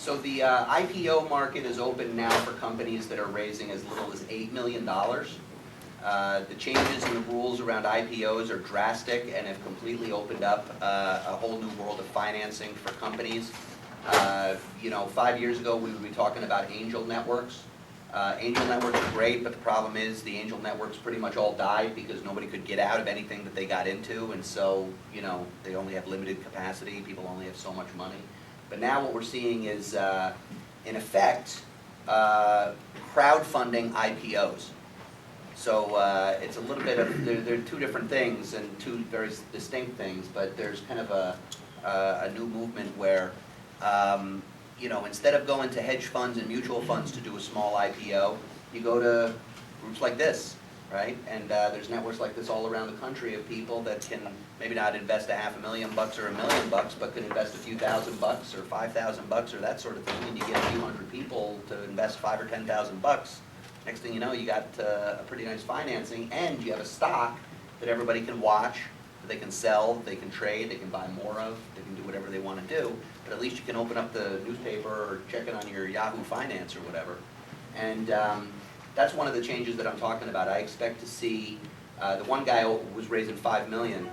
So the IPO market is open now for companies that are raising as little as $8 million. The changes in the rules around IPOs are drastic and have completely opened up a whole new world of financing for companies. 5 years ago we would be talking about angel networks. Angel networks are great, but the problem is the angel networks pretty much all died because nobody could get out of anything that they got into, and so they only have limited capacity. People only have so much money. But now what we're seeing is, in effect, crowdfunding IPOs. So it's a little bit of, they're two different things and two very distinct things, but there's kind of a new movement where, instead of going to hedge funds and mutual funds to do a small IPO, you go to groups like this, right? And there's networks like this all around the country of people that can maybe not invest $500,000 or $1 million, but could invest a few $1,000 or $5,000 or that sort of thing, and you get a few hundred people to invest $5,000 or $10,000. Next thing you know, you got a pretty nice financing, and you have a stock that everybody can watch, that they can sell, they can trade, they can buy more of, they can do whatever they want to do. But at least you can open up the newspaper or check it on your Yahoo Finance or whatever. And that's one of the changes that I'm talking about. I expect to see, the one guy was raising $5 million.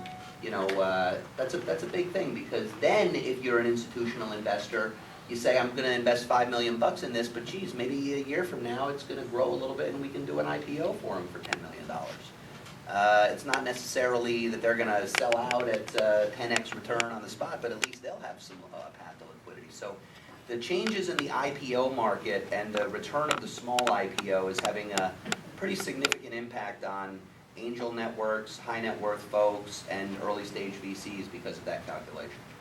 That's a big thing, because then if you're an institutional investor, you say, I'm going to invest $5 million in this, but geez, maybe a year from now it's going to grow a little bit and we can do an IPO for them for $10 million. It's not necessarily that they're going to sell out at 10x return on the spot, but at least they'll have some path to liquidity. So the changes in the IPO market and the return of the small IPO is having a pretty significant impact on angel networks, high net worth folks, and early stage VCs because of that calculation.